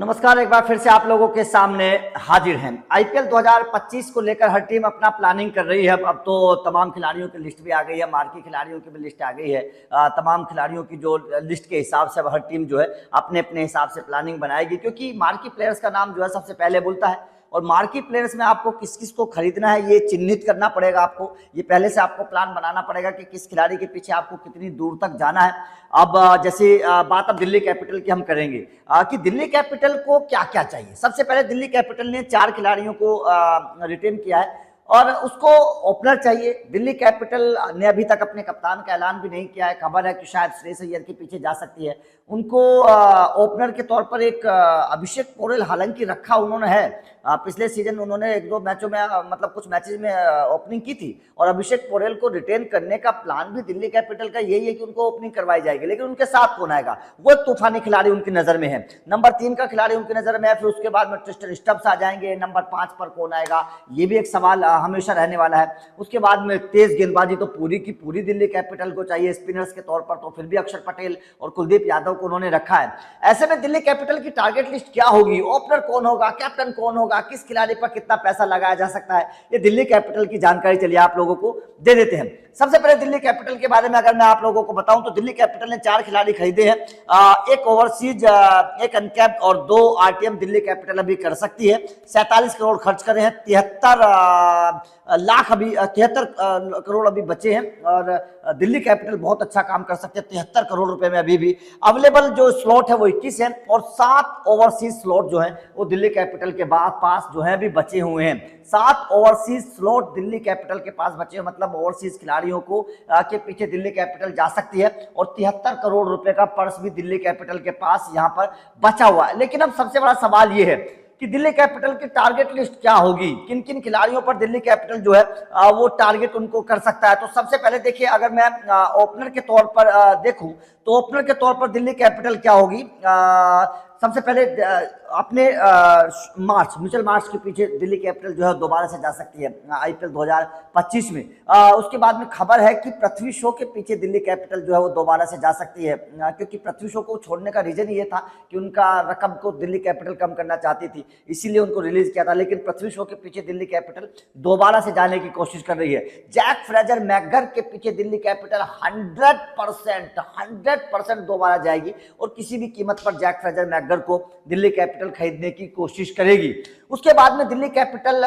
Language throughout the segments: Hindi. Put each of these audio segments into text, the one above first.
नमस्कार, एक बार फिर से आप लोगों के सामने हाजिर हैं। आईपीएल 2025 को लेकर हर टीम अपना प्लानिंग कर रही है। अब तो तमाम खिलाड़ियों की लिस्ट भी आ गई है, मार्की खिलाड़ियों की भी लिस्ट आ गई है। तमाम खिलाड़ियों की जो लिस्ट के हिसाब से अब हर टीम जो है अपने अपने हिसाब से प्लानिंग बनाएगी, क्योंकि मार्की प्लेयर्स का नाम जो है सबसे पहले बोलता है। और मार्की प्लेयर्स में आपको किस किस को खरीदना है ये चिन्हित करना पड़ेगा। आपको ये पहले से आपको प्लान बनाना पड़ेगा कि किस खिलाड़ी के पीछे आपको कितनी दूर तक जाना है। अब जैसे बात अब दिल्ली कैपिटल की हम करेंगे कि दिल्ली कैपिटल को क्या क्या चाहिए। सबसे पहले दिल्ली कैपिटल ने 4 खिलाड़ियों को रिटेन किया है और उसको ओपनर चाहिए। दिल्ली कैपिटल ने अभी तक अपने कप्तान का ऐलान भी नहीं किया है। खबर है कि शायद श्रेयस अय्यर के पीछे जा सकती है। उनको ओपनर के तौर पर एक अभिषेक पोरेल हालांकि रखा उन्होंने है। पिछले सीजन उन्होंने 1-2 मैचों में मतलब कुछ मैचेस में ओपनिंग की थी और अभिषेक पोरेल को रिटेन करने का प्लान भी दिल्ली कैपिटल का यही है कि उनको ओपनिंग करवाई जाएगी। लेकिन उनके साथ कौन आएगा, वो एक तूफानी खिलाड़ी उनकी नजर में है। नंबर 3 का खिलाड़ी उनकी नजर में है। फिर उसके बाद में ट्रिस्टन स्टब्स आ जाएंगे। नंबर 5 पर कौन आएगा, ये भी एक सवाल हमेशा रहने वाला है। उसके बाद में तेज गेंदबाजी तो पूरी की पूरी दिल्ली कैपिटल को चाहिए। स्पिनर्स के तौर पर तो फिर भी अक्षर पटेल और कुलदीप यादव को उन्होंने रखा है। ऐसे में दिल्ली कैपिटल की टारगेट लिस्ट क्या होगी, ओपनर कौन होगा, कैप्टन कौन होगा, किस खिलाड़ी पर कितना पैसा लगाया जा सकता है, ये दिल्ली कैपिटल की जानकारी चलिए आप लोगों को दे देते हैं। सबसे पहले दिल्ली कैपिटल के बारे में अगर मैं आप लोगों को बताऊं तो दिल्ली कैपिटल ने 4 खिलाड़ी खरीदे हैं। एक ओवरसीज, एक अनकैप्ड और 2 आरटीएम दिल्ली कैपिटल अभी कर सकती है। 47 करोड़ खर्च करे हैं। 73 करोड़ अभी बचे हैं और दिल्ली कैपिटल बहुत अच्छा काम कर सकते हैं। 73 करोड़ रुपए में अभी भी अवेलेबल जो स्लॉट है वो 21 है और 7 ओवरसीज स्लॉट जो है वो दिल्ली कैपिटल के पास जो है अभी बचे हुए हैं। 7 ओवरसीज स्लॉट दिल्ली कैपिटल के पास बचे हैं, मतलब ओवरसीज खिलाड़ियों को के पीछे दिल्ली कैपिटल जा सकती है। और 73 करोड़ रुपए का पर्स भी दिल्ली कैपिटल के पास यहां पर बचा हुआ है। लेकिन अब सबसे बड़ा सवाल यह है कि दिल्ली कैपिटल की टारगेट लिस्ट क्या होगी, किन किन खिलाड़ियों पर दिल्ली कैपिटल जो है वो टारगेट उनको कर सकता है। तो सबसे पहले देखिए, अगर मैं ओपनर के तौर पर देखूं तो ओपनर के तौर पर दिल्ली कैपिटल क्या होगी। सबसे पहले अपने मिचेल मार्श के पीछे दिल्ली कैपिटल जो है दोबारा से जा सकती है आईपीएल 2025 में। उसके बाद में खबर है कि पृथ्वी शॉ के पीछे दिल्ली कैपिटल जो है वो दोबारा से जा सकती है, क्योंकि पृथ्वी शॉ को छोड़ने का रीजन ये था कि उनका रकम को दिल्ली कैपिटल कम करना चाहती थी, इसीलिए उनको रिलीज किया था। लेकिन पृथ्वी शॉ के पीछे दिल्ली कैपिटल दोबारा से जाने की कोशिश कर रही है। जैक फ्रेजर मैकगर के पीछे दिल्ली कैपिटल 100% दोबारा जाएगी और किसी भी कीमत पर जैक फ्रेजर मैकगर को दिल्ली कैपिटल खरीदने की कोशिश करेगी। उसके बाद में दिल्ली कैपिटल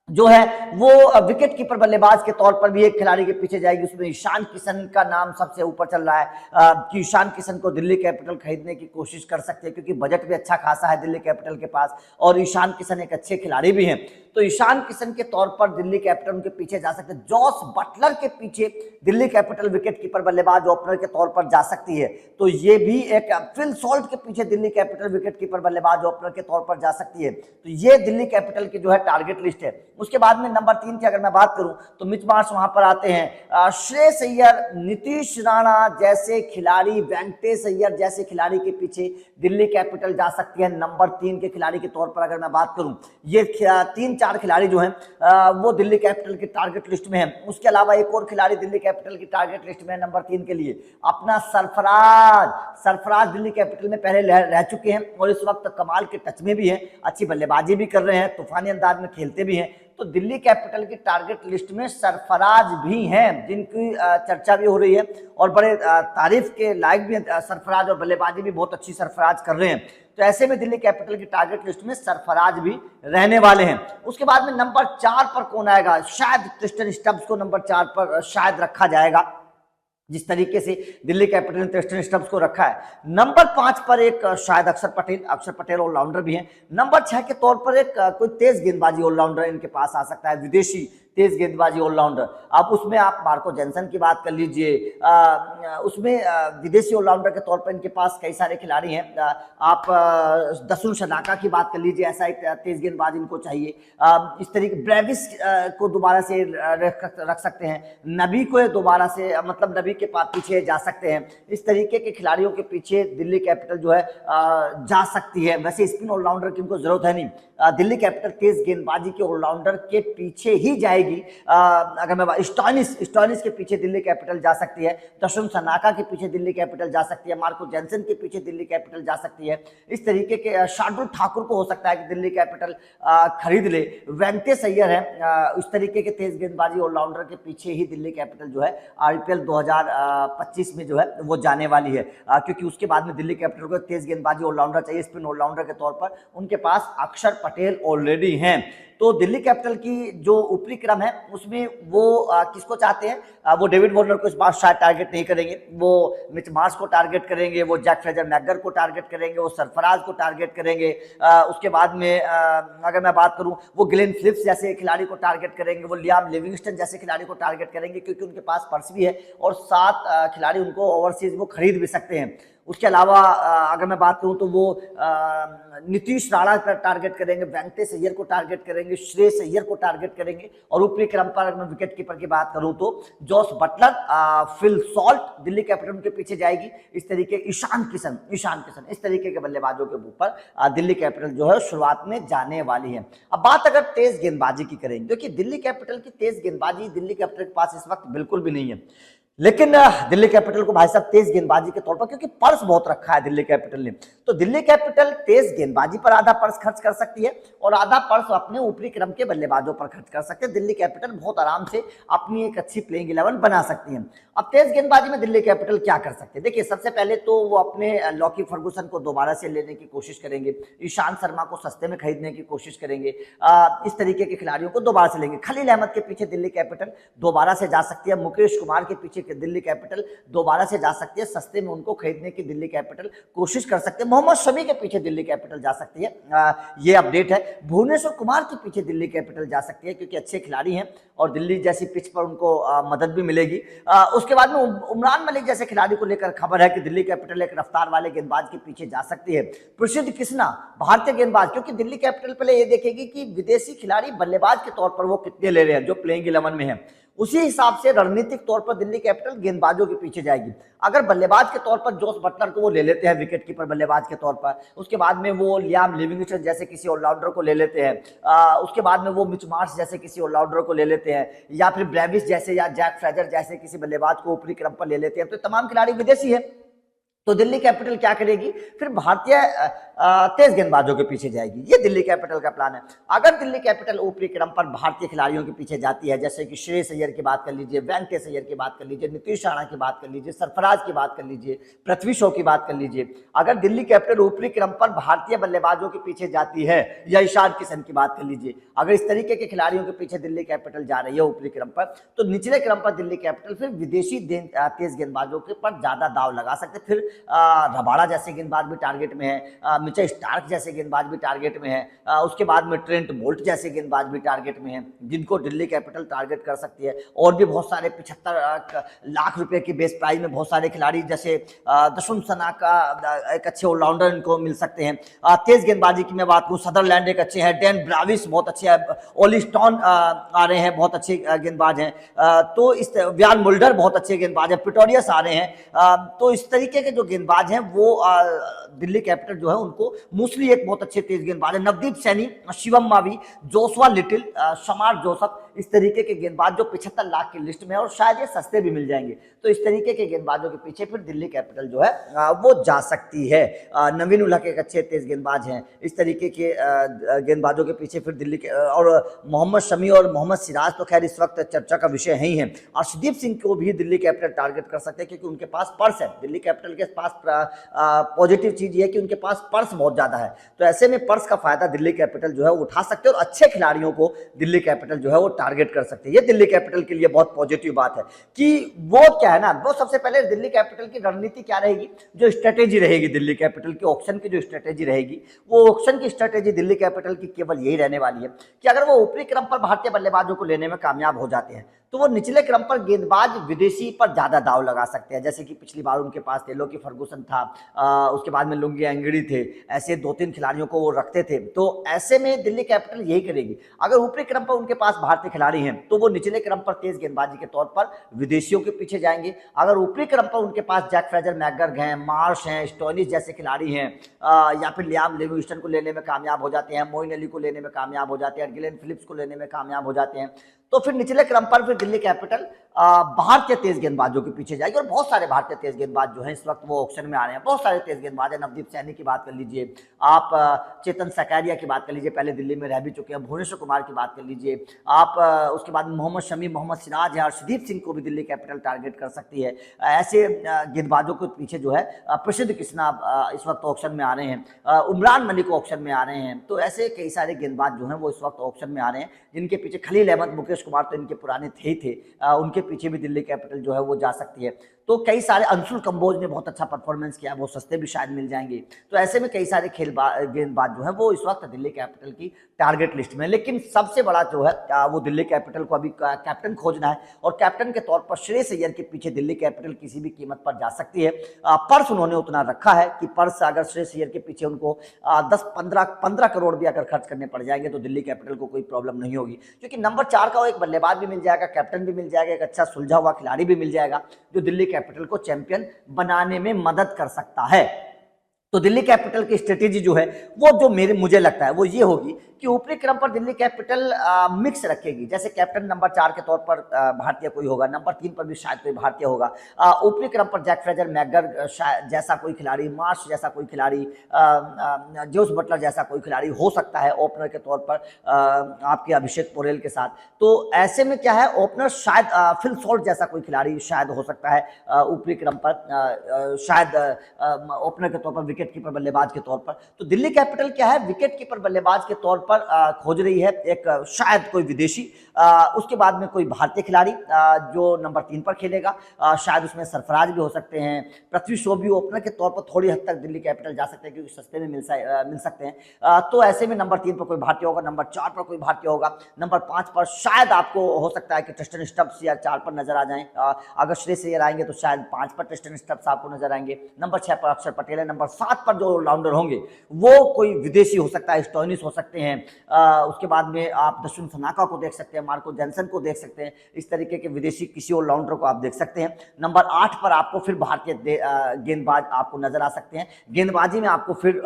जो है वो विकेट कीपर बल्लेबाज के तौर पर भी एक खिलाड़ी के पीछे जाएगी। उसमें ईशान किशन का नाम सबसे ऊपर चल रहा है कि ईशान किशन को दिल्ली कैपिटल खरीदने की कोशिश कर सकते हैं, क्योंकि बजट भी अच्छा खासा है दिल्ली कैपिटल के पास और ईशान किशन एक अच्छे खिलाड़ी भी हैं। तो ईशान किशन के तौर पर दिल्ली कैपिटल उनके पीछे जा सकते हैं। जॉस बटलर के पीछे दिल्ली कैपिटल विकेट कीपर बल्लेबाज ओपनर के तौर पर जा सकती है। तो ये भी एक फिल सॉल्ट के पीछे दिल्ली कैपिटल विकेट कीपर बल्लेबाज ओपनर के तौर पर जा सकती है। तो ये दिल्ली कैपिटल की जो है टारगेट लिस्ट है। उसके बाद में नंबर 3 की अगर मैं बात करूं तो मिच मार्श वहां पर आते हैं। श्रेयस अय्यर, नीतीश राणा जैसे खिलाड़ी, वेंकटेश अय्यर जैसे खिलाड़ी के पीछे दिल्ली कैपिटल जा सकती है नंबर 3 के खिलाड़ी के तौर पर अगर मैं बात करूं। ये 3-4 खिलाड़ी जो हैं वो दिल्ली कैपिटल की टारगेट लिस्ट में है। उसके अलावा एक और खिलाड़ी दिल्ली कैपिटल की टारगेट लिस्ट में है नंबर 3 के लिए, अपना सरफराज दिल्ली कैपिटल में पहले रह चुके हैं और इस वक्त कमाल के टच में भी हैं, अच्छी बल्लेबाजी भी कर रहे हैं, तूफानी अंदाज में खेलते भी हैं। तो दिल्ली कैपिटल की टारगेट लिस्ट में सरफराज भी हैं, जिनकी चर्चा भी हो रही है और बड़े तारीफ के लायक भी हैं सरफराज, और बल्लेबाजी भी बहुत अच्छी सरफराज कर रहे हैं। तो ऐसे में दिल्ली कैपिटल की टारगेट लिस्ट में सरफराज भी रहने वाले हैं। उसके बाद में नंबर 4 पर कौन आएगा, शायद ट्रिस्टन स्टब्स को नंबर 4 पर शायद रखा जाएगा, जिस तरीके से दिल्ली कैपिटल ने ट्रिस्टन स्टब्स को रखा है। नंबर 5 पर एक शायद अक्षर पटेल ऑलराउंडर भी हैं। नंबर 6 के तौर पर एक कोई तेज गेंदबाजी ऑलराउंडर इनके पास आ सकता है, विदेशी तेज गेंदबाजी ऑलराउंडर। आप उसमें आप मार्को जेनसन की बात कर लीजिए, उसमें विदेशी ऑलराउंडर के तौर पर इनके पास कई सारे खिलाड़ी हैं। आप दसुन शनाका की बात कर लीजिए, ऐसा एक तेज गेंदबाज इनको चाहिए। इस तरीके ब्रेविस को दोबारा से रख सकते हैं, नबी को दोबारा से मतलब नबी के पीछे जा सकते हैं। इस तरीके के खिलाड़ियों के पीछे दिल्ली कैपिटल जो है जा सकती है। वैसे स्पिन ऑलराउंडर की उनको जरूरत है नहीं, दिल्ली कैपिटल तेज गेंदबाजी के ऑलराउंडर के पीछे ही जाएगी। जाएगी। अगर मैं स्टॉइनिस के पीछे दिल्ली कैपिटल जा सकती है, दशम सनाका के पीछे दिल्ली कैपिटल जा सकती है, मार्को जेंसन के पीछे दिल्ली कैपिटल जा सकती है। इस तरीके के शार्दुल ठाकुर को हो सकता है कि दिल्ली कैपिटल खरीद ले। वेंकटेश अय्यर है, इस तरीके के तेज गेंदबाजी ऑलराउंडर के पीछे ही दिल्ली कैपिटल जो है IPL 2025 में जो है वो जाने वाली है, क्योंकि उसके बाद में दिल्ली कैपिटल को तेज गेंदबाजी ऑलराउंडर चाहिए, स्पिन ऑलराउंडर के तौर पर उनके पास अक्षर पटेल ऑलरेडी हैं। तो दिल्ली कैपिटल की जो ऊपरी क्रम है उसमें वो किसको चाहते हैं? वो डेविड वार्नर को इस बार शायद टारगेट नहीं करेंगे, वो मिच मार्श को टारगेट करेंगे, वो जैक फ्रेजर मैकगर को टारगेट करेंगे, वो सरफराज को टारगेट करेंगे। उसके बाद में अगर मैं बात करूं, वो ग्लेन फिलिप्स जैसे खिलाड़ी को टारगेट करेंगे, वो लियाम लिविंगस्टन जैसे खिलाड़ी को टारगेट करेंगे, क्योंकि उनके पास पर्स भी है और 7 खिलाड़ी उनको ओवरसीज वो खरीद भी सकते हैं। उसके अलावा अगर मैं बात करूं तो वो नीतीश राणा पर टारगेट करेंगे, वेंकटेश अय्यर को टारगेट करेंगे, श्रेयस अय्यर को टारगेट करेंगे। और ऊपरी क्रम पर अगर मैं विकेट कीपर की बात करूं तो Jos Buttler, Phil Salt, Delhi capital उनके पीछे जाएगी। इस तरीके ईशान किशन इस तरीके के बल्लेबाजों के ऊपर दिल्ली कैपिटल जो है शुरुआत में जाने वाली है। अब बात अगर तेज गेंदबाजी की करेंगे, देखिए दिल्ली कैपिटल की तेज गेंदबाजी दिल्ली कैपिटल के पास इस वक्त बिल्कुल भी नहीं है, लेकिन दिल्ली कैपिटल को भाई साहब तेज गेंदबाजी के तौर पर, क्योंकि पर्स बहुत रखा है दिल्ली कैपिटल ने, तो दिल्ली कैपिटल तेज गेंदबाजी पर आधा पर्स खर्च कर सकती है और आधा पर्स अपने ऊपरी क्रम के बल्लेबाजों पर खर्च कर सकते हैं। दिल्ली कैपिटल बहुत आराम से अपनी एक अच्छी प्लेइंग 11 बना सकती है। अब तेज गेंदबाजी में दिल्ली कैपिटल क्या कर सकते हैं? देखिए सबसे पहले तो वो अपने लॉकी फर्गुसन को दोबारा से लेने की कोशिश करेंगे, ईशांत शर्मा को सस्ते में खरीदने की कोशिश करेंगे, इस तरीके के खिलाड़ियों को दोबारा से लेंगे। खलील अहमद के पीछे दिल्ली कैपिटल दोबारा से जा सकती है, मुकेश कुमार के पीछे दिल्ली कैपिटल दोबारा से जा सकती है, सस्ते में उनको खरीदने की दिल्ली कैपिटल कोशिश कर सकते हैं। मोहम्मद शमी के पीछे दिल्ली कैपिटल जा सकती है, ये अपडेट है। भुवनेश्वर कुमार के पीछे दिल्ली कैपिटल जा सकती है, क्योंकि अच्छे खिलाड़ी हैं और दिल्ली जैसी पिच पर उनको मदद भी मिलेगी। उसके बाद में उमरान मलिक जैसे खिलाड़ी को लेकर खबर है कि दिल्ली कैपिटल एक रफ्तार वाले गेंदबाज के पीछे जा सकती है। प्रसिद्ध कृष्णा भारतीय गेंदबाज, क्योंकि दिल्ली कैपिटल पहले ये देखेगी कि विदेशी खिलाड़ी बल्लेबाज के तौर पर वो कितने ले रहे हैं जो प्लेइंग 11 में है, उसी हिसाब से रणनीतिक तौर पर दिल्ली कैपिटल गेंदबाजों के पीछे जाएगी। अगर बल्लेबाज के तौर पर जोस बटलर को वो ले लेते हैं विकेट कीपर बल्लेबाज के तौर पर, उसके बाद में वो लियाम लिविंगस्टन जैसे किसी ऑलराउंडर को ले लेते हैं, उसके बाद में वो मिच मार्श जैसे किसी ऑलराउंडर को ले लेते हैं, या फिर ब्रेविस जैसे या जैक फ्रेजर जैसे किसी बल्लेबाज को ऊपरी क्रम पर ले लेते हैं, तो तमाम खिलाड़ी विदेशी है। तो दिल्ली कैपिटल क्या करेगी? फिर भारतीय तेज गेंदबाजों के पीछे जाएगी। ये दिल्ली कैपिटल का प्लान है। अगर दिल्ली कैपिटल ऊपरी क्रम पर भारतीय खिलाड़ियों के पीछे जाती है, जैसे कि श्रेयस अय्यर की बात कर लीजिए, वेंकटेश अय्यर की बात कर लीजिए, नीतीश राणा की बात कर लीजिए, सरफराज की बात कर लीजिए, पृथ्वी शॉ की बात कर लीजिए, अगर दिल्ली कैपिटल ऊपरी क्रम पर भारतीय बल्लेबाजों के पीछे जाती है, या ईशान किशन की बात कर लीजिए, अगर इस तरीके के खिलाड़ियों के पीछे दिल्ली कैपिटल जा रही है ऊपरी क्रम पर, तो निचले क्रम पर दिल्ली कैपिटल फिर विदेशी तेज गेंदबाजों के पर ज्यादा दाव लगा सकते। फिर रबाड़ा जैसे गेंदबाज भी टारगेट में है, मिचेल स्टार्क जैसे गेंदबाज भी टारगेट में है, उसके बाद में ट्रेंट बोल्ट जैसे गेंदबाज भी टारगेट में हैं, जिनको दिल्ली कैपिटल टारगेट कर सकती है। और भी बहुत सारे 75 लाख रुपए की बेस प्राइस में बहुत सारे खिलाड़ी जैसे दशम सना का एक अच्छे ऑलराउंडर इनको मिल सकते हैं। तेज गेंदबाजी की मैं बात करूँ, सदरलैंड एक अच्छे हैं, डैन ब्राविस बहुत अच्छे हैं, ओली स्टोन आ रहे हैं, बहुत अच्छे गेंदबाज हैं, तो इस व्यान मुल्डर बहुत अच्छे गेंदबाज हैं, पिटोरियस आ रहे हैं। तो इस तरीके के जो गेंदबाज हैं वो दिल्ली कैपिटल जो है उनको, मूसली एक बहुत अच्छे तेज गेंदबाज है, Navdeep Saini, Shivam Mavi, Joshua Little, Shamar Joseph, इस तरीके के गेंदबाज जो 75 लाख की लिस्ट में है और शायद ये सस्ते भी मिल जाएंगे। तो इस तरीके के गेंदबाजों के पीछे फिर दिल्ली कैपिटल जो है वो जा सकती है। नवीन उल हक एक अच्छे तेज गेंदबाज हैं, इस तरीके के गेंदबाजों के पीछे फिर दिल्ली के, और मोहम्मद शमी और मोहम्मद सिराज तो खैर इस वक्त चर्चा का विषय ही है। अर्शदीप सिंह को भी दिल्ली कैपिटल टारगेट कर सकते हैं, क्योंकि उनके पास पर्स है। दिल्ली कैपिटल के पास पॉजिटिव चीज ये है कि उनके पास पर्स बहुत ज्यादा है, तो ऐसे में पर्स का फायदा दिल्ली कैपिटल जो है उठा सकते हैं और अच्छे खिलाड़ियों को दिल्ली कैपिटल जो है वो टारगेट कर सकते हैं। ये दिल्ली कैपिटल के लिए बहुत पॉजिटिव बात है कि वो क्या है ना, वो सबसे पहले दिल्ली कैपिटल की रणनीति क्या रहेगी, जो स्ट्रेटेजी रहेगी दिल्ली कैपिटल की ऑक्शन की जो स्ट्रेटेजी रहेगी, वो ऑक्शन की स्ट्रेटेजी दिल्ली कैपिटल की केवल यही रहने वाली है कि अगर वो ऊपरी क्रम पर भारतीय बल्लेबाजों को लेने में कामयाब हो जाते हैं, तो वो निचले क्रम पर गेंदबाज विदेशी पर ज्यादा दाव लगा सकते हैं। जैसे कि पिछली बार उनके पास थे, लोकी फर्गुसन था, उसके बाद में लुंगी एंगड़ी थे, ऐसे 2-3 खिलाड़ियों को वो रखते थे। तो ऐसे में दिल्ली कैपिटल यही करेगी। अगर ऊपरी क्रम पर उनके पास भारतीय खिलाड़ी हैं, तो वो निचले क्रम पर तेज गेंदबाजी के तौर पर विदेशियों के पीछे जाएंगे। अगर ऊपरी क्रम पर उनके पास जैक फ्रेजर मैकगर हैं, मार्श हैं, स्टोइनिस जैसे खिलाड़ी हैं, या फिर लियाम लिविंगस्टन को लेने में कामयाब हो जाते हैं, मोइन अली को लेने में कामयाब हो जाते हैं, गिलेन फिलिप्स को लेने में कामयाब हो जाते हैं, तो फिर निचले क्रम पर फिर दिल्ली कैपिटल भारतीय तेज गेंदबाजों के पीछे जाएगी और बहुत सारे भारतीय तेज गेंदबाज जो हैं इस वक्त वो ऑक्शन में आ रहे हैं। बहुत सारे तेज गेंदबाज हैं, नवदीप सैनी की बात कर लीजिए आप, चेतन सकारिया की बात कर लीजिए, पहले दिल्ली में रह भी चुके हैं, भुवनेश्वर कुमार की बात कर लीजिए आप, उसके बाद मोहम्मद शमी, मोहम्मद सिराज है, अर्शदीप सिंह को भी दिल्ली कैपिटल टारगेट कर सकती है। ऐसे गेंदबाजों के पीछे जो है प्रसिद्ध कृष्णा इस वक्त ऑक्शन में आ रहे हैं, उमरान मलिक ऑक्शन में आ रहे हैं। तो ऐसे कई सारे गेंदबाज जो हैं वो इस वक्त ऑक्शन में आ रहे हैं, जिनके पीछे खलील अहमद, मुकेश कुमार तो इनके पुराने थे ही थे, उनके पीछे भी दिल्ली कैपिटल जो है वो जा सकती है। तो कई सारे, अंशुल कंबोज ने बहुत अच्छा परफॉर्मेंस किया, वो सस्ते भी शायद मिल जाएंगे। तो ऐसे में कई सारे गेंदबाज जो है वो इस वक्त दिल्ली कैपिटल की टारगेट लिस्ट में। लेकिन सबसे बड़ा जो है वो दिल्ली कैपिटल को अभी कैप्टन खोजना है और कैप्टन के तौर पर श्रेयस अय्यर के पीछे दिल्ली कैपिटल किसी भी कीमत पर जा सकती है। पर्स उन्होंने उतना रखा है कि पर्स अगर श्रेयस अय्यर के पीछे उनको 10-15 करोड़ भी अगर खर्च करने पड़ जाएंगे तो दिल्ली कैपिटल को कोई प्रॉब्लम नहीं होगी, क्योंकि नंबर 4 का एक बल्लेबाज भी मिल जाएगा, कैप्टन भी मिल जाएगा, एक अच्छा सुलझा हुआ खिलाड़ी भी मिल जाएगा जो दिल्ली कैपिटल को चैंपियन बनाने में मदद कर सकता है। तो दिल्ली कैपिटल की स्ट्रेटेजी जो है वो जो मुझे लगता है वो ये होगी कि ऊपरी क्रम पर दिल्ली कैपिटल मिक्स रखेगी। जैसे कैप्टन नंबर 4 के तौर पर भारतीय कोई होगा, नंबर 3 पर भी शायद कोई भारतीय होगा, ऊपरी क्रम पर जैक फ्रेजर, मैकगर जैसा कोई खिलाड़ी, मार्श जैसा कोई खिलाड़ी, जोस बटलर जैसा कोई खिलाड़ी हो सकता है ओपनर के तौर पर आपके अभिषेक पोरेल के साथ। तो ऐसे में क्या है, ओपनर शायद फिल सॉल्ट जैसा कोई खिलाड़ी शायद हो सकता है ऊपरी क्रम पर, शायद ओपनर के तौर पर, विकेट कीपर बल्लेबाज के तौर पर। तो दिल्ली कैपिटल क्या है, विकेट कीपर बल्लेबाज के तौर पर खोज रही है एक शायद कोई विदेशी, उसके बाद में कोई भारतीय खिलाड़ी जो नंबर 3 पर खेलेगा, शायद उसमें सरफराज भी हो सकते हैं, पृथ्वी शॉ भी ओपनर के तौर पर थोड़ी हद तक दिल्ली कैपिटल जा सकते हैं क्योंकि सस्ते में मिल सकते हैं। तो ऐसे में नंबर 3 पर कोई भारतीय होगा, नंबर 4 पर कोई भारतीय होगा, नंबर 5 पर शायद आपको हो सकता है कि ट्रिस्टन स्टब्स या 4 पर नजर आ जाएं, अगर श्रेयस अय्यर आएंगे तो शायद 5 पर ट्रिस्टन स्टब्स आपको नजर आएंगे, नंबर 6 पर अक्षर पटेल है, नंबर 7 पर जो ऑलराउंडर होंगे वो कोई विदेशी हो सकता है, स्टोइनिस हो सकते हैं, उसके बाद में आप दशुन सनाका को देख सकते हैं, मार्को जेंसन को देख सकते हैं, इस तरीके के विदेशी किसी ऑलराउंडर को आप देख सकते हैं। नंबर 8 पर आपको फिर भारतीय गेंदबाज आपको नजर आ सकते हैं। गेंदबाजी में आपको फिर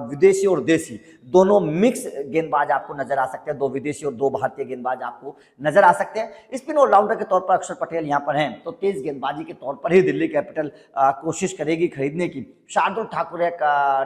विदेशी और देसी दोनों मिक्स गेंदबाज आपको नजर आ सकते हैं, 2 विदेशी और 2 भारतीय गेंदबाज आपको नजर आ सकते हैं। स्पिन ऑलराउंडर के तौर पर अक्षर पटेल यहाँ पर हैं, तो तेज गेंदबाजी के तौर पर ही दिल्ली कैपिटल कोशिश करेगी खरीदने की। शार्दुल ठाकुर एक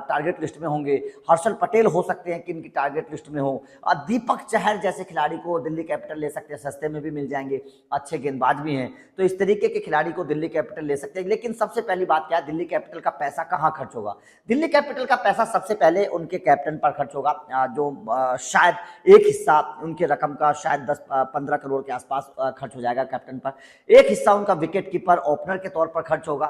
टारगेट लिस्ट में होंगे, हर्षल पटेल हो सकते हैं कि इनकी टारगेट लिस्ट में हो, दीपक चहर जैसे खिलाड़ी को दिल्ली कैपिटल ले सकते हैं, सस्ते में भी मिल जाएंगे, अच्छे गेंदबाज भी हैं। तो इस तरीके के खिलाड़ी को दिल्ली कैपिटल ले सकते हैं। लेकिन सबसे पहली बात क्या है, दिल्ली कैपिटल का पैसा कहाँ खर्च होगा? दिल्ली कैपिटल का पैसा सबसे पहले उनके कैप्टन पर खर्च होगा, जो शायद एक हिस्सा उनके रकम का शायद 10-15 करोड़ के आसपास खर्च हो जाएगा कैप्टन पर। एक हिस्सा उनका विकेट कीपर ओपनर के तौर पर खर्च होगा,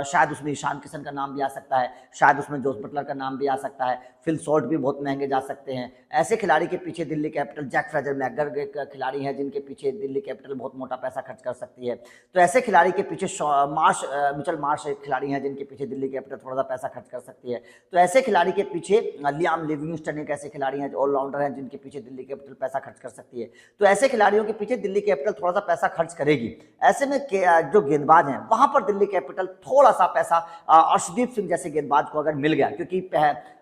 शायद उसमें ईशान किशन का नाम भी आ सकता है, शायद उसमें जोस बटलर का नाम भी आ सकता है, फिल सॉल्ट भी बहुत महंगे जा सकते हैं। ऐसे खिलाड़ी के पीछे दिल्ली कैपिटल, जैक फ्रेजर, मैकगर एक खिलाड़ी हैं जिनके पीछे दिल्ली कैपिटल बहुत मोटा पैसा खर्च कर सकती है। तो ऐसे खिलाड़ी के पीछे मिचेल मार्श एक खिलाड़ी हैं जिनके पीछे दिल्ली कैपिटल थोड़ा सा पैसा खर्च कर सकती है। तो ऐसे खिलाड़ी के पीछे लियाम लिविंगस्टन एक ऐसे खिलाड़ी हैं, ऑलराउंडर हैं, जिनके पीछे दिल्ली कैपिटल पैसा खर्च कर सकती है। तो ऐसे खिलाड़ियों के पीछे दिल्ली कैपिटल थोड़ा सा पैसा खर्च करेगी। ऐसे में जो गेंदबाज हैं वहां पर दिल्ली कैपिटल थोड़ा सा पैसा, अर्शदीप सिंह जैसे गेंदबाज को अगर मिल गया, क्योंकि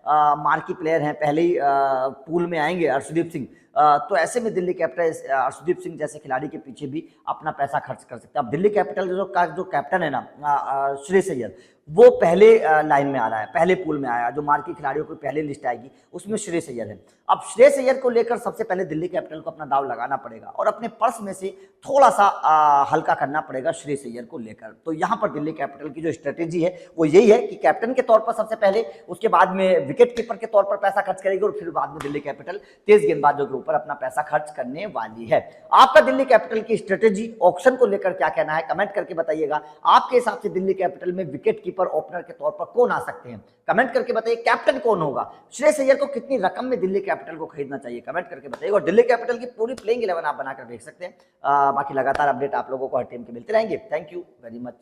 मार्की प्लेयर हैं, पहले ही पूल में आएंगे अर्शदीप सिंह, तो ऐसे में दिल्ली कैपिटल अर्शदीप सिंह जैसे खिलाड़ी के पीछे भी अपना पैसा खर्च कर सकते हैं। अब दिल्ली कैपिटल जो कैप्टन है ना, श्रेयस अय्यर, वो पहले लाइन में आ रहा है, पहले पूल में आया, जो मार्की खिलाड़ियों की पहले लिस्ट आएगी उसमें श्रेयस अय्यर है। अब श्रेयस अय्यर को लेकर सबसे पहले दिल्ली कैपिटल को अपना दाव लगाना पड़ेगा और अपने पर्स में से थोड़ा सा हल्का करना पड़ेगा श्रेयस अय्यर को लेकर। तो यहाँ पर दिल्ली कैपिटल की जो स्ट्रेटेजी है वो यही है कि कैप्टन के तौर पर सबसे पहले, उसके बाद में विकेट कीपर के तौर पर पैसा खर्च करेगी और फिर बाद में दिल्ली कैपिटल तेज गेंदबाजों के ऊपर अपना पैसा खर्च करने वाली है। आपका दिल्ली कैपिटल की स्ट्रेटेजी ऑक्शन को लेकर क्या कहना है, कमेंट करके बताइएगा। आपके हिसाब से दिल्ली कैपिटल में विकेट कीपर, ओपनर के तौर पर कौन आ सकते हैं? कमेंट करके बताइए। कैप्टन कौन होगा? श्रेयस अय्यर को कितनी रकम में दिल्ली कैपिटल को खरीदना चाहिए? कमेंट करके बताइएगा। और दिल्ली कैपिटल की पूरी प्लेइंग 11 आप बनाकर देख सकते हैं। बाकी लगातार अपडेट आप लोगों को हर टीम के मिलते रहेंगे। Thank you very much.